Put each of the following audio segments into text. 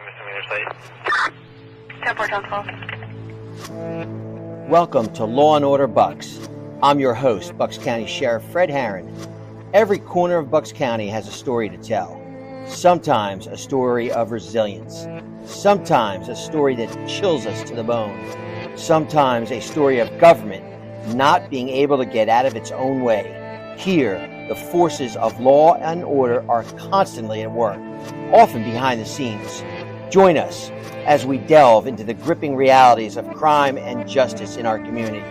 misdemeanor site. 10-4-12. Welcome to Law and Order BUX. I'm your host, Bucks County Sheriff Fred Harran. Every corner of Bucks County has a story to tell. Sometimes a story of resilience. Sometimes a story that chills us to the bone. Sometimes a story of government not being able to get out of its own way. Here, the forces of law and order are constantly at work, often behind the scenes. Join us as we delve into the gripping realities of crime and justice in our community.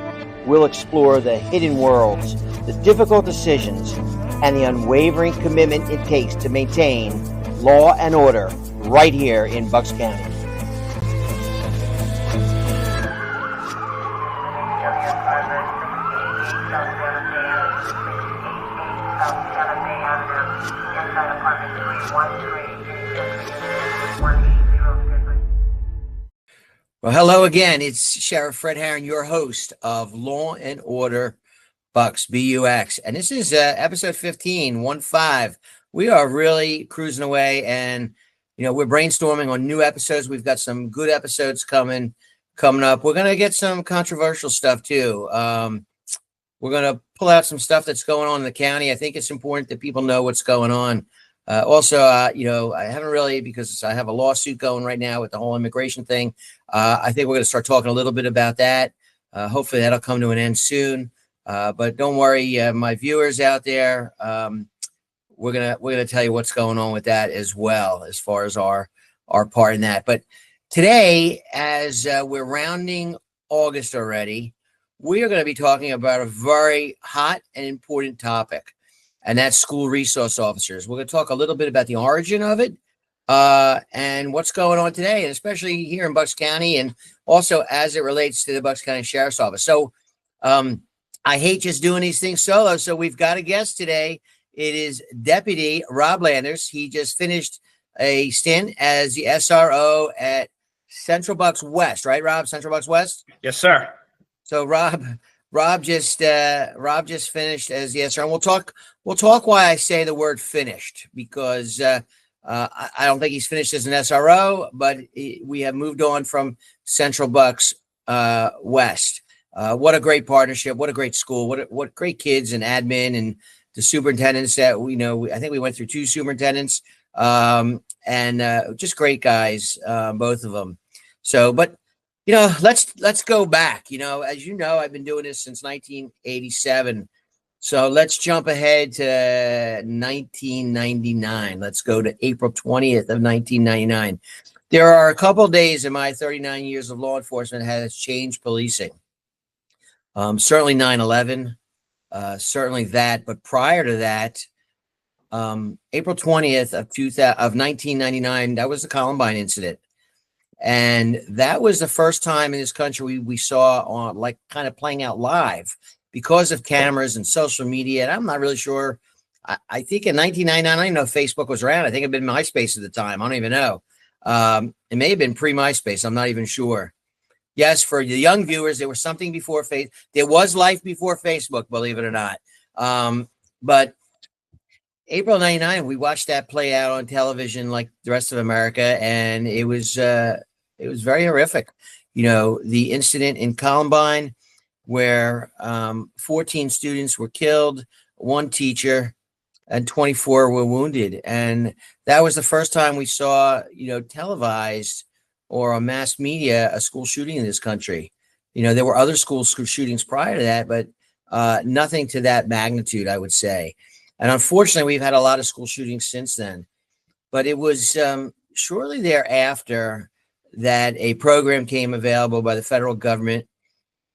We'll explore the hidden worlds, the difficult decisions, and the unwavering commitment it takes to maintain law and order right here in Bucks County. Well, hello again. It's Sheriff Fred Harran, your host of Law and Order BUX, BUX. And this is episode 15. We are really cruising away, and we're brainstorming on new episodes. We've got some good episodes coming up. We're going to get some controversial stuff too. We're going to pull out some stuff that's going on in the county. I think it's important that people know what's going on. Also, I haven't really, because I have a lawsuit going right now with the whole immigration thing. I think we're going to start talking a little bit about that. Hopefully that'll come to an end soon. But don't worry, my viewers out there. We're gonna tell you what's going on with that as well, as far as our part in that. But today, as we're rounding August already, we are going to be talking about a very hot and important topic, and that's school resource officers. We're going to talk a little bit about the origin of it and what's going on today, and especially here in Bucks County, and also as it relates to the Bucks County Sheriff's Office. So I hate just doing these things solo, so we've got a guest today. It is Deputy Rob Landis. He just finished a stint as the SRO at Central Bucks West, right, Rob? Central Bucks West? Yes, sir. So Rob just finished as the SRO. And we'll talk why I say the word finished, because I don't think he's finished as an SRO, but we have moved on from Central Bucks West. What a great partnership! What a great school! What great kids and admin and the superintendents that we know. I think we went through 2 superintendents, and just great guys, both of them. So, but let's go back. As you know, I've been doing this since 1987. So let's jump ahead to 1999. Let's go to April 20th of 1999. There are a couple of days in my 39 years of law enforcement has changed policing. Certainly 9/11. Certainly that, but prior to that, April 20th of 1999, that was the Columbine incident. And that was the first time in this country we saw on kind of playing out live because of cameras and social media. And I'm not really sure. I think in 1999, I don't even know if Facebook was around. I think it'd been MySpace at the time. I don't even know. It may have been pre-MySpace. I'm not even sure. Yes, for the young viewers, there was something before Facebook. There was life before Facebook, believe it or not. But April 99, we watched that play out on television like the rest of America, and it was very horrific. The incident in Columbine where 14 students were killed, 1 teacher, and 24 were wounded. And that was the first time we saw, televised or on mass media, a school shooting in this country. There were other school shootings prior to that, but nothing to that magnitude, I would say. And unfortunately, we've had a lot of school shootings since then. But it was shortly thereafter that a program came available by the federal government.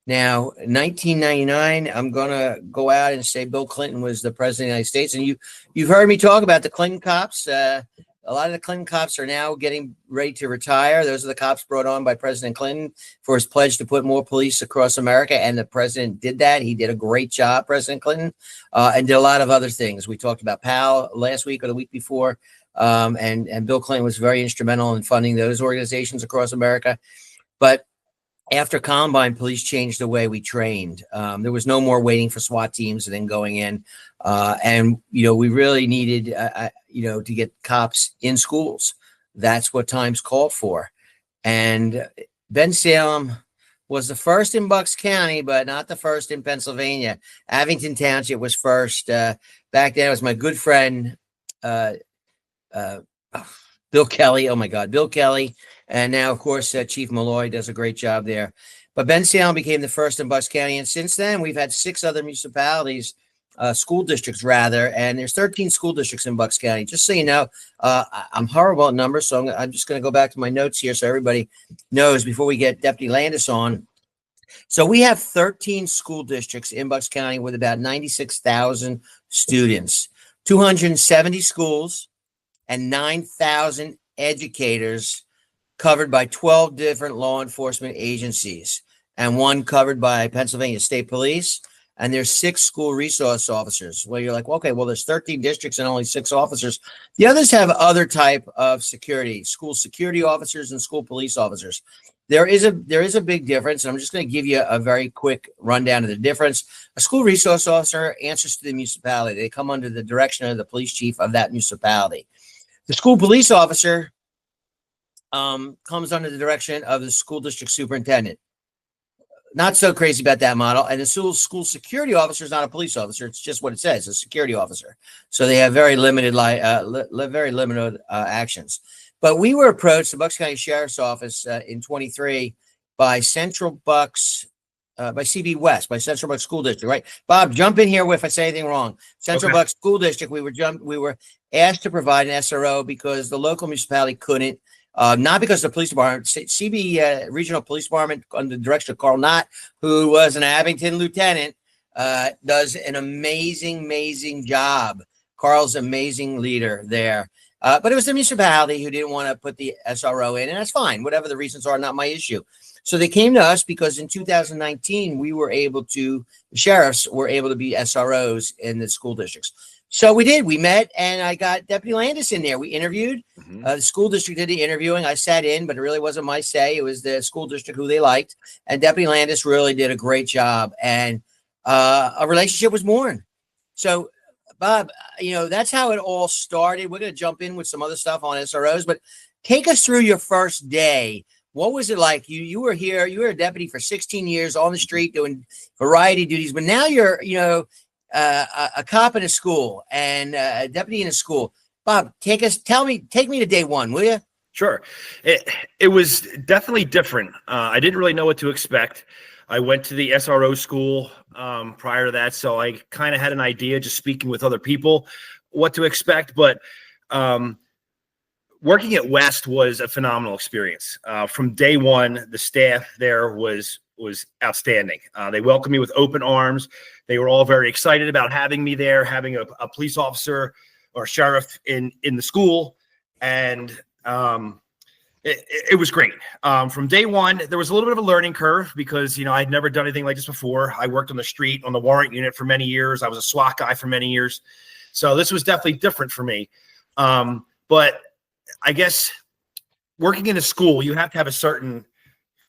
Now, 1999, I'm going to go out and say Bill Clinton was the president of the United States. And you've heard me talk about the Clinton cops. A lot of the Clinton cops are now getting ready to retire. Those are the cops brought on by President Clinton for his pledge to put more police across America. And the president did that. He did a great job, President Clinton, and did a lot of other things. We talked about PAL last week or the week before. And Bill Clinton was very instrumental in funding those organizations across America. But after Columbine, police changed the way we trained. There was no more waiting for SWAT teams and then going in. And we really needed, to get cops in schools. that's what times called for. And Bensalem was the first in Bucks County, but not the first in Pennsylvania. Abington Township was first. Back then, it was my good friend, Bill Kelly. Oh my God, Bill Kelly. And now, of course, Chief Malloy does a great job there. But Bensalem became the first in Bucks County. And since then, we've had 6 other municipalities, school districts rather, and there's 13 school districts in Bucks County. Just so you know, I'm horrible at numbers, so I'm just going to go back to my notes here so everybody knows before we get Deputy Landis on. So we have 13 school districts in Bucks County with about 96,000 students, 270 schools, and 9,000 educators covered by 12 different law enforcement agencies, and 1 covered by Pennsylvania State Police. And there's 6 school resource officers. Well, you're like, okay, well, there's 13 districts and only 6 officers. The others have other type of security, school security officers and school police officers. There is a big difference. And I'm just going to give you a very quick rundown of the difference. A school resource officer answers to the municipality. They come under the direction of the police chief of that municipality. The school police officer comes under the direction of the school district superintendent. Not so crazy about that model. And the school security officer is not a police officer. It's just what it says, a security officer. So they have very limited, actions. But we were approached, the Bucks County Sheriff's Office in 23 by Central Bucks, by CB West, by Central Bucks School District, right? Bob, jump in here if I say anything wrong. Central Bucks School District, we were asked to provide an SRO because the local municipality couldn't. Not because the police department, CB Regional Police Department under the direction of Carl Knott, who was an Abington lieutenant, does an amazing job. Carl's amazing leader there. But it was the municipality who didn't want to put the SRO in, and that's fine. Whatever the reasons are, not my issue. So they came to us because in 2019, the sheriffs were able to be SROs in the school districts. So we did. We met, and I got Deputy Landis in there. We interviewed. The school district did the interviewing. I sat in, but it really wasn't my say. It was the school district who they liked. And Deputy Landis really did a great job. And a relationship was born. So, Bob, that's how it all started. We're going to jump in with some other stuff on SROs, but take us through your first day. What was it like? You were here. You were a deputy for 16 years on the street doing variety duties, but now you're, a cop in a school and a deputy in a school. Bob, take me to day one, will you? Sure. It was definitely different. I didn't really know what to expect. I went to the SRO school prior to that, so I kind of had an idea, just speaking with other people, what to expect. But working at West was a phenomenal experience. From day one, the staff there was outstanding. They welcomed me with open arms. They were all very excited about having me there, having a police officer or sheriff in the school. And it was great. From day one, there was a little bit of a learning curve because, I'd never done anything like this before. I worked on the street on the warrant unit for many years. I was a SWAT guy for many years. So this was definitely different for me. But I guess working in a school, you have to have a certain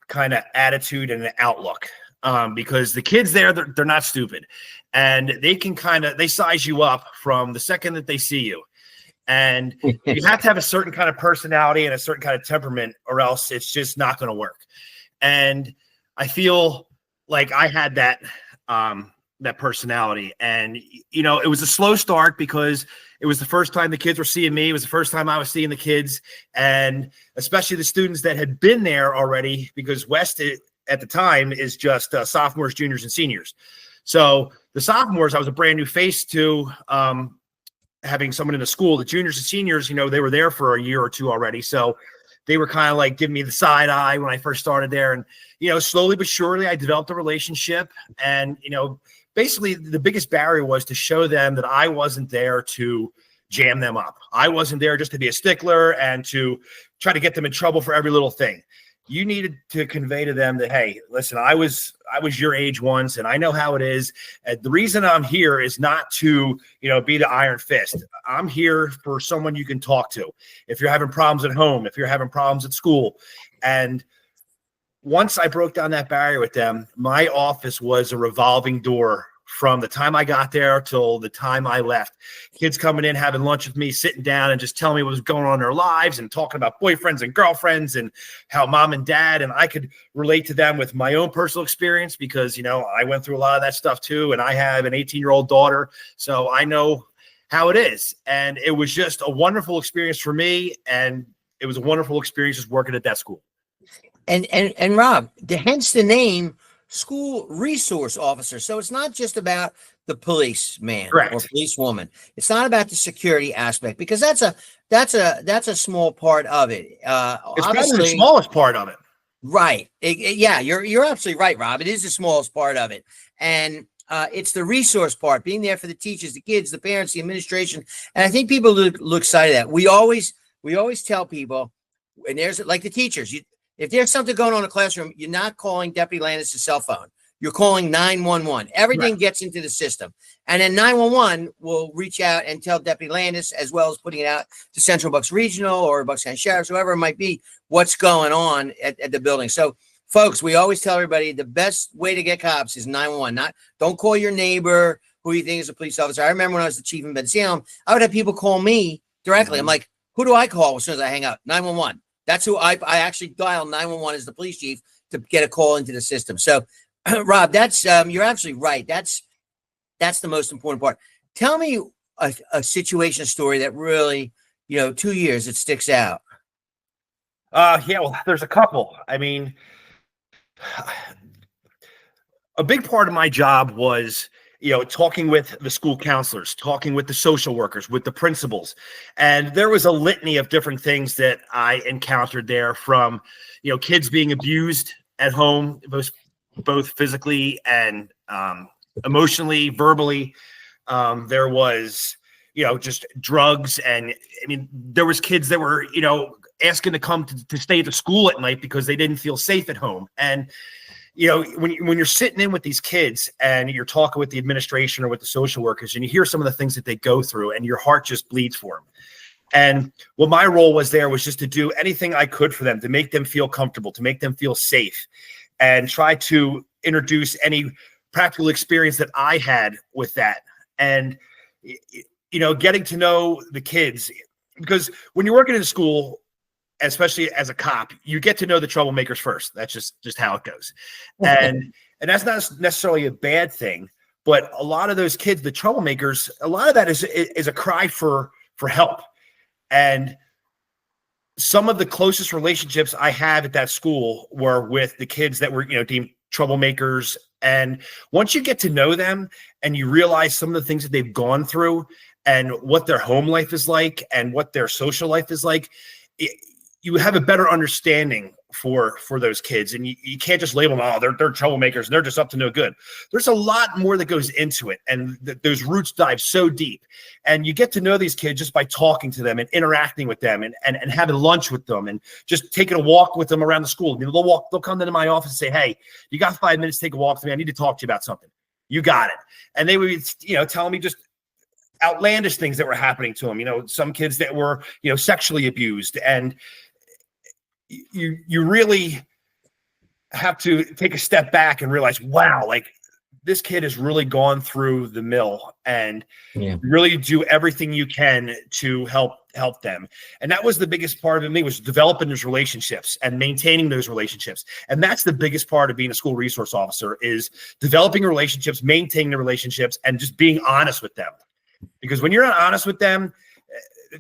kind of attitude and an outlook. Because the kids there, they're not stupid, and they size you up from the second that they see you. And you have to have a certain kind of personality and a certain kind of temperament, or else it's just not going to work. And I feel like I had that personality. And, it was a slow start because it was the first time the kids were seeing me. It was the first time I was seeing the kids, and especially the students that had been there already, because West at the time is just sophomores, juniors, and seniors. So the sophomores, I was a brand new face to having someone in the school. The juniors and seniors, they were there for a year or two already. So they were kind of like giving me the side eye when I first started there. And, slowly but surely I developed a relationship. And, basically the biggest barrier was to show them that I wasn't there to jam them up. I wasn't there just to be a stickler and to try to get them in trouble for every little thing. You needed to convey to them that, hey, listen, I was your age once, and I know how it is. The reason I'm here is not to, be the iron fist. I'm here for someone you can talk to. If you're having problems at home, if you're having problems at school. And once I broke down that barrier with them, my office was a revolving door from the time I got there till the time I left. Kids coming in, having lunch with me, sitting down and just telling me what was going on in their lives and talking about boyfriends and girlfriends and how mom and dad, and I could relate to them with my own personal experience because, I went through a lot of that stuff too. And I have an 18-year-old daughter, so I know how it is. And it was just a wonderful experience for me. And it was a wonderful experience just working at that school. And Rob, hence the name School Resource Officer. So it's not just about the policeman Correct. or policewoman. It's not about the security aspect, because that's a small part of it. It's probably the smallest part of it. Right. Yeah, you're absolutely right, Rob. It is the smallest part of it. And it's the resource part, being there for the teachers, the kids, the parents, the administration. And I think people look side of that. We always tell people, and there's like the teachers, if there's something going on in a classroom, you're not calling Deputy Landis' cell phone. You're calling 911. Everything Right. gets into the system. And then 911 will reach out and tell Deputy Landis, as well as putting it out to Central Bucks Regional or Bucks County Sheriffs, whoever it might be, what's going on at the building. So, folks, we always tell everybody the best way to get cops is 911. Don't call your neighbor who you think is a police officer. I remember when I was the chief in Ben Salem, I would have people call me directly. I'm like, who do I call as soon as I hang up? 911. That's who I actually dial 911 as the police chief to get a call into the system. So, Rob, that's you're absolutely right. That's the most important part. Tell me a situation, a story that really, 2 years, it sticks out. Yeah, well, there's a couple. I mean, a big part of my job was, talking with the school counselors, talking with the social workers, with the principals. And there was a litany of different things that I encountered there, from, kids being abused at home, both physically and emotionally, verbally. There was, just drugs. And I mean, there was kids that were, asking to come to stay at the school at night because they didn't feel safe at home. And when you're sitting in with these kids and you're talking with the administration or with the social workers, and you hear some of the things that they go through, and your heart just bleeds for them. And what my role was there was just to do anything I could for them, to make them feel comfortable, to make them feel safe, and try to introduce any practical experience that I had with that. And, getting to know the kids, because when you're working in school, especially as a cop, you get to know the troublemakers first. That's just how it goes. And that's not necessarily a bad thing, but a lot of those kids, the troublemakers, a lot of that is a cry for help. And some of the closest relationships I had at that school were with the kids that were, deemed troublemakers. And once you get to know them and you realize some of the things that they've gone through and what their home life is like and what their social life is like, you have a better understanding for those kids. And you can't just label them, they're troublemakers and they're just up to no good. There's a lot more that goes into it. And those roots dive so deep. And you get to know these kids just by talking to them and interacting with them and having lunch with them and just taking a walk with them around the school. They'll come into my office and say, hey, you got 5 minutes to take a walk with me? I need to talk to you about something. You got it. And they would, tell me just outlandish things that were happening to them. Some kids that were, sexually abused. And you really have to take a step back and realize, wow, like this kid has really gone through the mill, and really do everything you can to help them. And that was the biggest part of me, was developing those relationships and maintaining those relationships. And that's the biggest part of being a school resource officer, is developing relationships, maintaining the relationships, and just being honest with them. Because when you're not honest with them,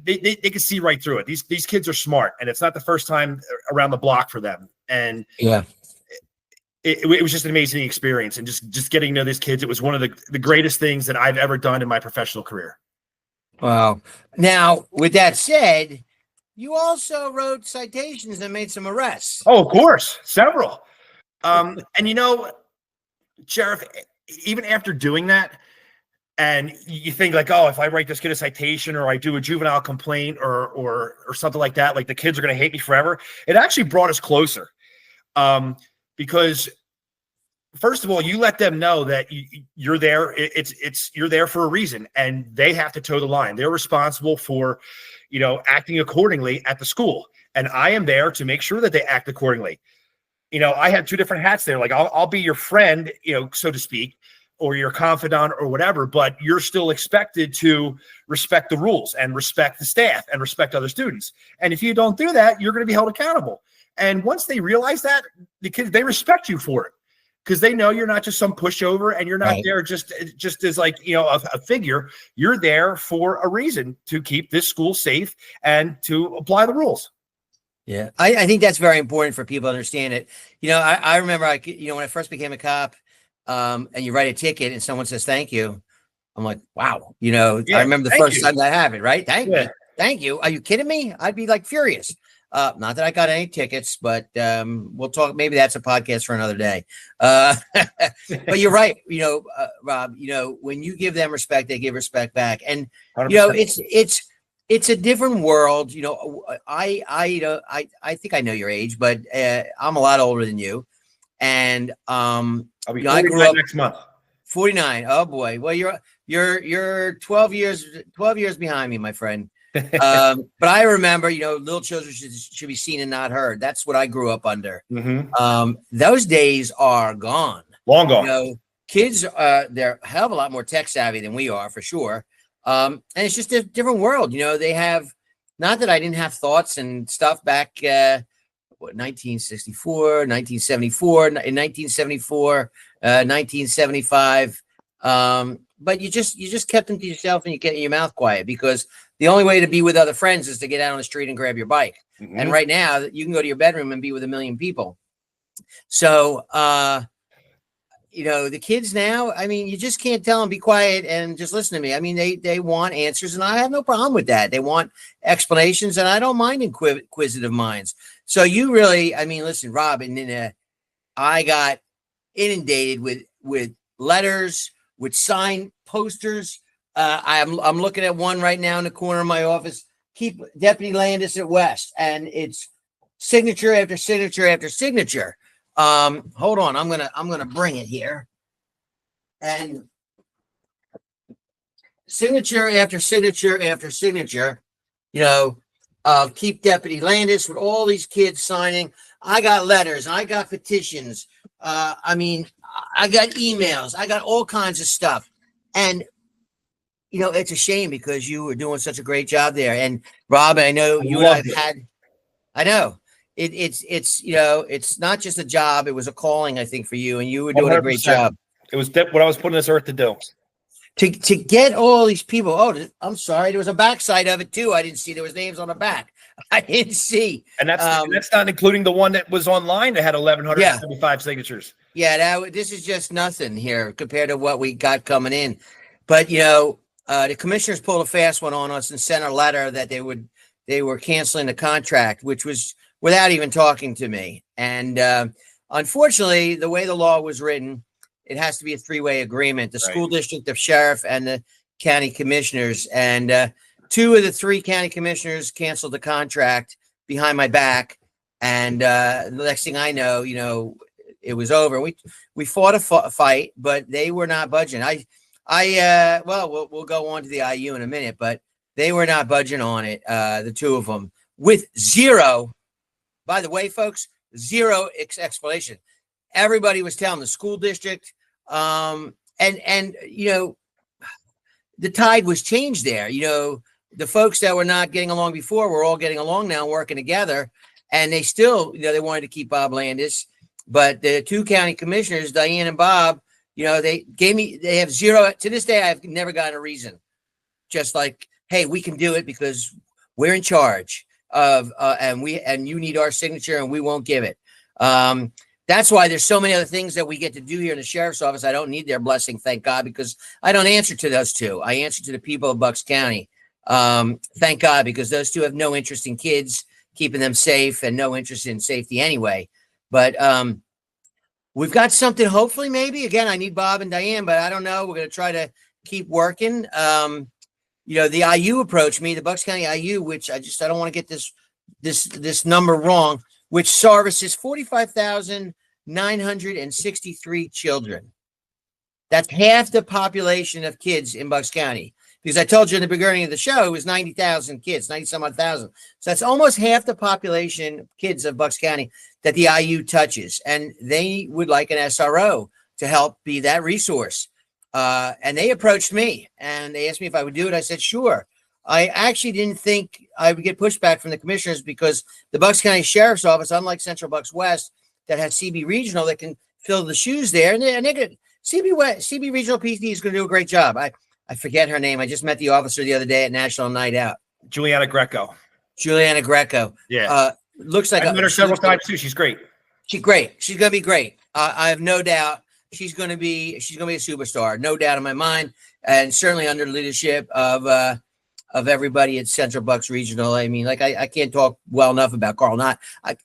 they can see right through it. These kids are smart, and it's not the first time around the block for them. And it was just an amazing experience. And just getting to know these kids, it was one of the greatest things that I've ever done in my professional career. Wow. Now, with that said, you also wrote citations and made some arrests. Oh, of course, several. And Sheriff, even after doing that, and you think like, oh, if I write this kid a citation or I do a juvenile complaint or something like that, like the kids are going to hate me forever. It actually brought us closer, because first of all, you let them know that you're there. You're there for a reason, and they have to toe the line. They're responsible for, acting accordingly at the school, and I am there to make sure that they act accordingly. I have two different hats there. Like I'll be your friend, so to speak. or your confidant or whatever, but you're still expected to respect the rules and respect the staff and respect other students. And if you don't do that, you're going to be held accountable. And once they realize that, the kids, they respect you for it, because they know you're not just some pushover, and you're not there just as like, a figure. You're there for a reason, to keep this school safe and to apply the rules. Yeah, I think that's very important for people to understand it. I remember, when I first became a cop, and you write a ticket and someone says, "Thank you." I'm like, wow. I remember the first time that happened, right? Thank you. Are you kidding me? I'd be like furious. Not that I got any tickets, but we'll talk. Maybe that's a podcast for another day. But you're right. Rob, when you give them respect, they give respect back. And, 100%. It's a different world. I think I know your age, but I'm a lot older than you. And I'll be 49 next month. 49. Oh boy. Well, you're 12 years behind me, my friend. But I remember, little children should be seen and not heard. That's what I grew up under. Mm-hmm. Those days are gone. Long gone. Kids, they're a hell of a lot more tech savvy than we are, for sure. And it's just a different world. They have, not that I didn't have thoughts and stuff back, 1964, 1974, in 1974, 1975. But you just kept them to yourself, and you get your mouth quiet, because the only way to be with other friends is to get out on the street and grab your bike. Mm-hmm. And right now you can go to your bedroom and be with 1 million people. So, the kids now, you just can't tell them be quiet and just listen to me. They want answers, and I have no problem with that. They want explanations, and I don't mind inquisitive minds. So you really, listen, Rob, and I got inundated with letters, with signed posters. I'm looking at one right now in the corner of my office. Keep Deputy Landis at West, and it's signature after signature after signature. Hold on, I'm gonna bring it here, and signature after signature after signature. Keep Deputy Landis, with all these kids signing. I got letters, I got petitions. I got emails, I got all kinds of stuff, and it's a shame, because you were doing such a great job there. And Rob, I know you and I've had. I know. It's not just a job. It was a calling, I think, for you, and you were doing 100%. A great job. It was what I was put on this earth to do. To get all these people. Oh, I'm sorry. There was a backside of it too. I didn't see. There was names on the back. I didn't see. And that's not including the one that was online that had 1,175 signatures. Yeah, this is just nothing here compared to what we got coming in. But the commissioners pulled a fast one on us and sent a letter that they were canceling the contract, which was without even talking to me. And unfortunately, the way the law was written, it has to be a three-way agreement: the school district, the sheriff, and the county commissioners. And 2 of the 3 county commissioners canceled the contract behind my back. And the next thing I know, it was over. We fought a fight, but they were not budging. We'll go on to the IU in a minute, but they were not budging on it. The 2 of them, with zero. By the way, folks, zero explanation. Everybody was telling the school district, and the tide was changed there. The folks that were not getting along before were all getting along now, working together, and they still, they wanted to keep Bob Landis, but the 2 county commissioners, Diane and Bob, they have zero. To this day, I've never gotten a reason. Just like, hey, we can do it because we're in charge of, and you need our signature, and we won't give it. That's why there's so many other things that we get to do here in the sheriff's office. I don't need their blessing, thank God, because I don't answer to those 2. I answer to the people of Bucks County. Thank God, because those 2 have no interest in kids, keeping them safe, and no interest in safety anyway. But we've got something, hopefully, maybe. Again, I need Bob and Diane, but I don't know. We're going to try to keep working. The IU approached me, the Bucks County IU, which I don't want to get this number wrong, which services 45,963 children. That's half the population of kids in Bucks County. Because I told you in the beginning of the show, it was 90,000 kids, 90-some-odd thousand. So that's almost half the population of kids of Bucks County that the IU touches. And they would like an SRO to help be that resource. And they approached me and they asked me if I would do it. I said, sure. I actually didn't think I would get pushback from the commissioners because the Bucks County Sheriff's Office, unlike Central Bucks West, that has CB Regional that can fill the shoes there, and they could CB Regional PD is going to do a great job. I forget her name. I just met the officer the other day at National Night Out. Juliana Greco. Yeah. Looks like I've met her several times too. She's great. She's great. She's going to be great. I have no doubt she's going to be a superstar. No doubt in my mind. And certainly under the leadership of everybody at Central Bucks Regional. I mean, like I can't talk well enough about Carl.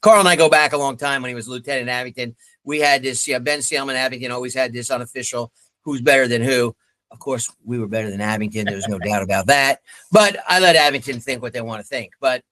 Carl and I go back a long time when he was Lieutenant Abington. We had this, Ben Salem Abington always had this unofficial who's better than who. Of course, we were better than Abington. There's no doubt about that. But I let Abington think what they want to think. But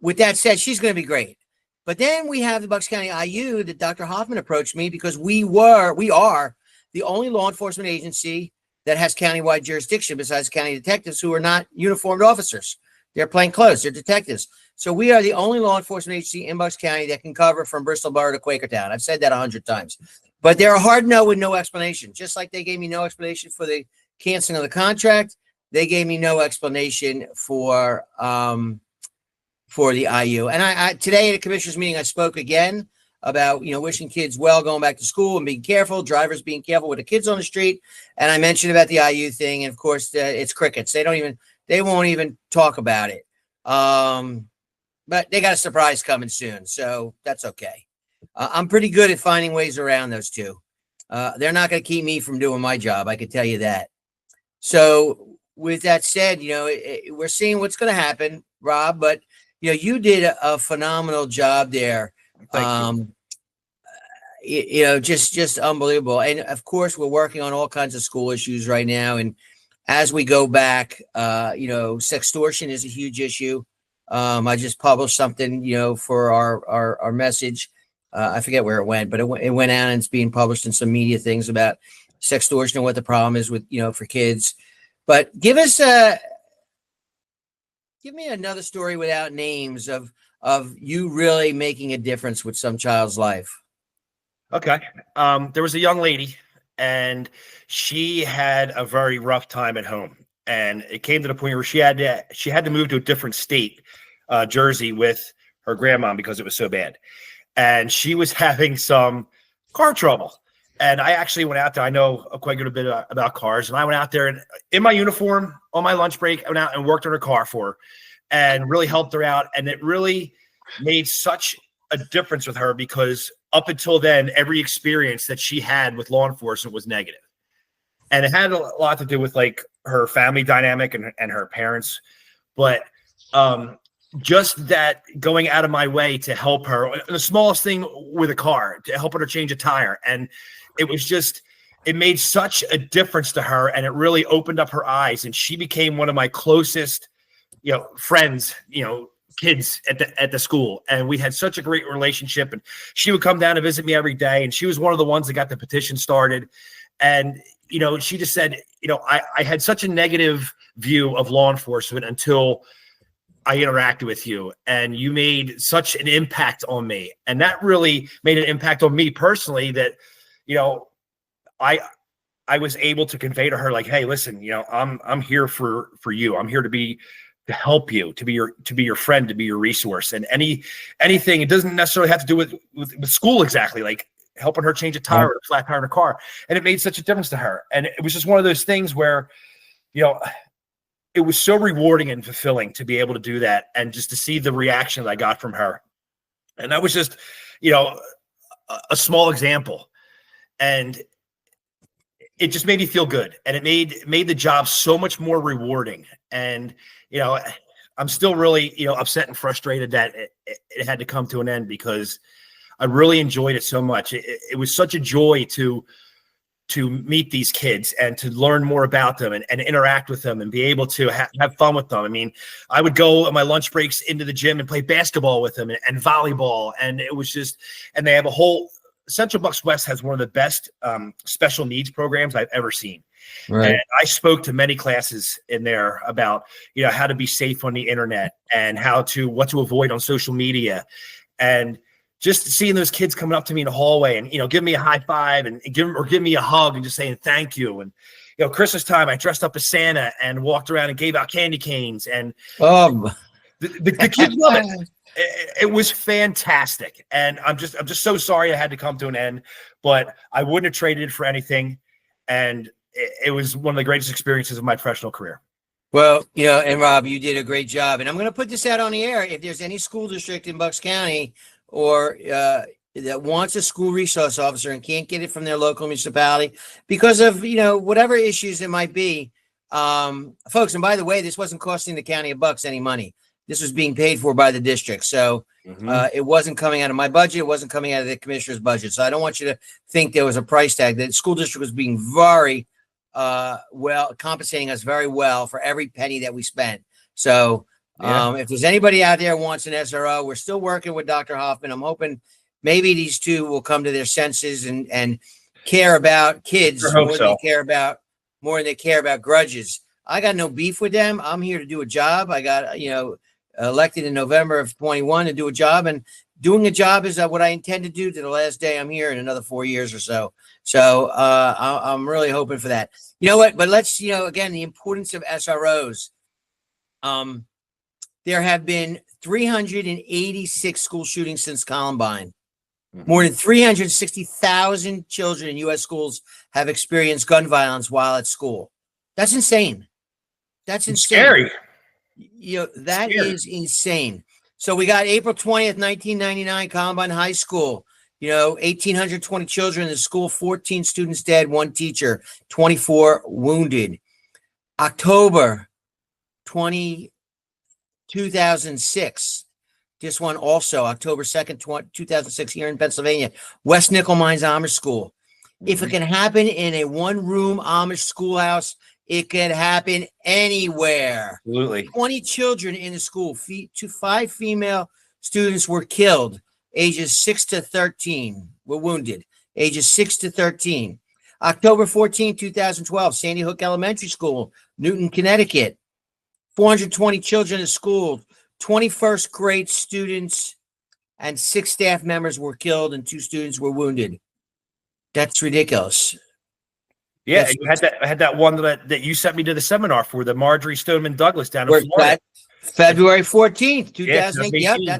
with that said, she's going to be great. But then we have the Bucks County IU that Dr. Hoffman approached me because we are the only law enforcement agency that has countywide jurisdiction besides county detectives who are not uniformed officers. They're plain clothes. They're detectives. So we are the only law enforcement agency in Bucks County that can cover from Bristol Borough to Quakertown. I've said that 100 times. But they're a hard no with no explanation. Just like they gave me no explanation for the canceling of the contract, they gave me no explanation for the IU. And I today at a commissioners meeting, I spoke again about, wishing kids well, going back to school and being careful, drivers being careful with the kids on the street. And I mentioned about the IU thing. And of course, it's crickets. They won't even talk about it. But they got a surprise coming soon. So that's okay. I'm pretty good at finding ways around those two. They're not going to keep me from doing my job. I can tell you that. So with that said, we're seeing what's going to happen, Rob, but you did a phenomenal job there. Thank you. Just unbelievable. And of course, we're working on all kinds of school issues right now. And as we go back, sextortion is a huge issue. I just published something, for our message. I forget where it went, but it went out and it's being published in some media things about sextortion and what the problem is with, for kids. But give me another story without names of you really making a difference with some child's life. Okay. There was a young lady and she had a very rough time at home. And it came to the point where she had to move to a different state, Jersey, with her grandma because it was so bad. And she was having some car trouble. And I actually went out there. I know quite a bit about cars. And I went out there and in my uniform on my lunch break, I went out and worked on her car for her and really helped her out. And it really made such a difference with her because up until then, every experience that she had with law enforcement was negative. And it had a lot to do with like her family dynamic and her parents. But just that going out of my way to help her, the smallest thing with a car, to help her to change a tire. And it made such a difference to her. And it really opened up her eyes. And she became one of my closest, friends, kids at the school. And we had such a great relationship. And she would come down to visit me every day. And she was one of the ones that got the petition started. And, she just said, I had such a negative view of law enforcement until I interacted with you and you made such an impact on me. And that really made an impact on me personally that, I was able to convey to her like, hey, listen, I'm here for you. I'm here to help you, to be your friend, to be your resource. And anything, it doesn't necessarily have to do with school exactly, like helping her change a tire or a flat tire in her car. And it made such a difference to her. And it was just one of those things where, it was so rewarding and fulfilling to be able to do that and just to see the reaction that I got from her. And that was just, a small example. And it just made me feel good. And it made the job so much more rewarding. And, I'm still really, upset and frustrated that it had to come to an end because I really enjoyed it so much. It was such a joy to meet these kids and to learn more about them and interact with them and be able to have fun with them. I mean, I would go on my lunch breaks into the gym and play basketball with them and volleyball. And it was just, and they have a whole, Central Bucks West has one of the best special needs programs I've ever seen. Right. And I spoke to many classes in there about, how to be safe on the internet and what to avoid on social media. And just seeing those kids coming up to me in the hallway and, give me a high five and give me a hug and just saying thank you. And, Christmas time, I dressed up as Santa and walked around and gave out candy canes. And the kids love it. It was fantastic. And I'm just so sorry I had to come to an end, but I wouldn't have traded it for anything. And it was one of the greatest experiences of my professional career. Well, and Rob, you did a great job. And I'm going to put this out on the air. If there's any school district in Bucks County or that wants a school resource officer and can't get it from their local municipality because of, whatever issues it might be, folks, and by the way, this wasn't costing the county of Bucks any money. This was being paid for by the district. So it wasn't coming out of my budget. It wasn't coming out of the commissioner's budget. So I don't want you to think there was a price tag. The school district was being very compensating us very well for every penny that we spent. So if there's anybody out there who wants an SRO, we're still working with Dr. Hoffman. I'm hoping maybe these two will come to their senses and care about kids more than they care about grudges. I got no beef with them. I'm here to do a job. I got, elected in November of 21 to do a job, and doing a job is what I intend to do to the last day I'm here in another 4 years or so. So I'm really hoping for that. You know what? But let's, again, the importance of SROs. There have been 386 school shootings since Columbine. More than 360,000 children in U.S. schools have experienced gun violence while at school. That's insane. That's insane. Scary. That is insane. So we got April 20th, 1999, Columbine High School. 1,820 children in the school, 14 students dead, 1 teacher, 24 wounded. October 2006. This one also, October 2nd, 2006, here in Pennsylvania, West Nickel Mines Amish School. If it can happen in a one-room Amish schoolhouse, it can happen anywhere. Absolutely. 20 children in the school. 5 female students were killed. Ages 6 to 13 were wounded. Ages 6 to 13. October 14, 2012, Sandy Hook Elementary School, Newton, Connecticut. 420 children in school. 21st grade students and 6 staff members were killed and 2 students were wounded. That's ridiculous. Yeah, and you had that one that you sent me to the seminar for, the Marjorie Stoneman Douglas down in Florida. February 14th, 2008. Yeah,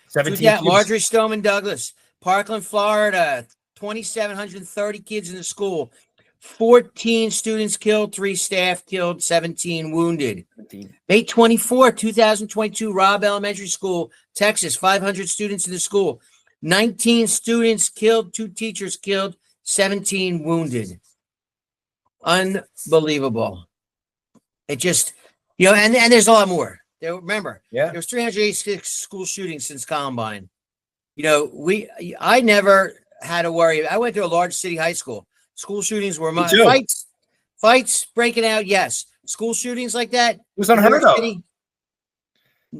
17 Marjorie Stoneman Douglas, Parkland, Florida. 2,730 kids in the school. 14 students killed, 3 staff killed, 17 wounded. 17. May 24, 2022, Robb Elementary School, Texas. 500 students in the school. 19 students killed, 2 teachers killed, 17 wounded. Unbelievable. It just, and there's a lot more. Remember, there was 386 school shootings since Columbine. I never had to worry. I went to a large city high school. School shootings were fights breaking out. Yes. School shootings like that. It was unheard of.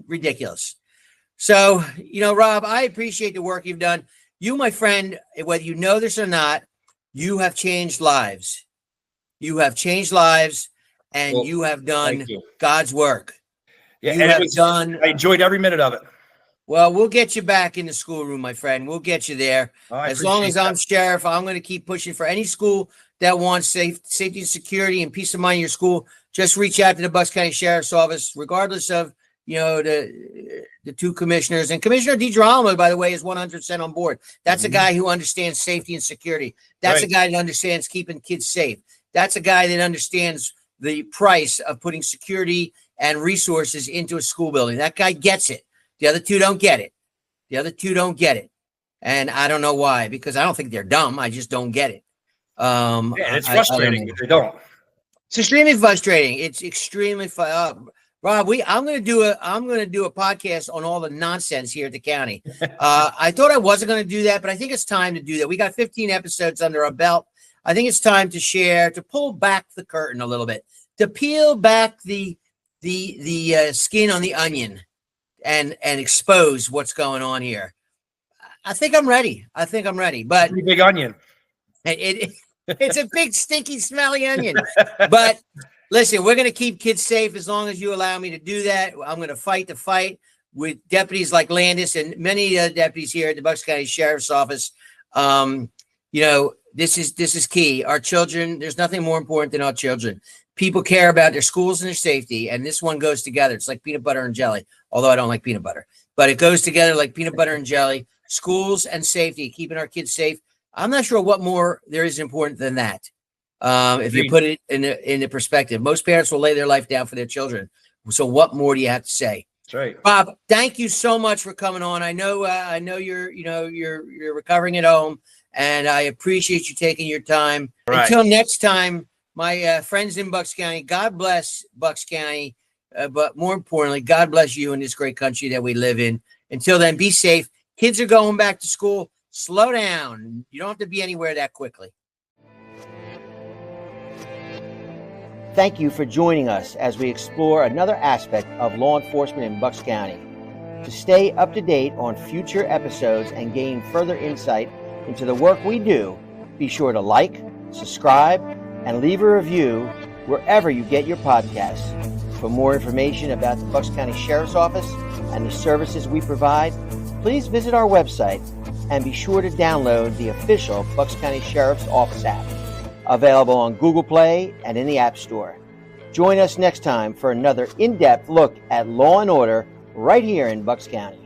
Ridiculous. So, Rob, I appreciate the work you've done. You, my friend, whether you know this or not, you have changed lives. You have changed lives, and you have done God's work. Yeah, I enjoyed every minute of it. Well, we'll get you back in the schoolroom, my friend. We'll get you there. As long as I'm sheriff, I'm going to keep pushing for any school that wants safety and security and peace of mind in your school. Just reach out to the Bucks County Sheriff's Office, regardless of, the 2 commissioners. And Commissioner DeGirolamo, by the way, is 100% on board. That's a guy who understands safety and security. That's a guy that understands keeping kids safe. That's a guy that understands the price of putting security and resources into a school building. That guy gets it. The other 2 don't get it. And I don't know why, because I don't think they're dumb. I just don't get it. And it's frustrating if they don't. It's extremely frustrating. It's extremely Rob, I'm going to do a podcast on all the nonsense here at the county. I thought I wasn't going to do that, but I think it's time to do that. We got 15 episodes under our belt. I think it's time to pull back the curtain a little bit, to peel back the skin on the onion and expose what's going on here. I think I'm ready. But pretty big onion. It's a big, stinky, smelly onion. But listen, we're going to keep kids safe as long as you allow me to do that. I'm going to fight the fight. with deputies like Landis and many deputies here at the Bucks County Sheriff's Office. This is key. Our children, there's nothing more important than our children. People care about their schools and their safety, and this one goes together. It's like peanut butter and jelly, although I don't like peanut butter, but it goes together like peanut butter and jelly. Schools and safety, keeping our kids safe. I'm not sure what more there is important than that. If you put it in the perspective, most parents will lay their life down for their children. So what more do you have to say? That's right. Bob, thank you so much for coming on. I know you're recovering at home, and I appreciate you taking your time. Right. Until next time, my friends in Bucks County, God bless Bucks County, but more importantly, God bless you in this great country that we live in. Until then, be safe. Kids are going back to school. Slow down. You don't have to be anywhere that quickly. Thank you for joining us as we explore another aspect of law enforcement in Bucks County. To stay up to date on future episodes and gain further insight into the work we do, be sure to like, subscribe, and leave a review wherever you get your podcasts. For more information about the Bucks County Sheriff's Office and the services we provide, please visit our website and be sure to download the official Bucks County Sheriff's Office app, available on Google Play and in the App Store. Join us next time for another in-depth look at law and order right here in Bucks County.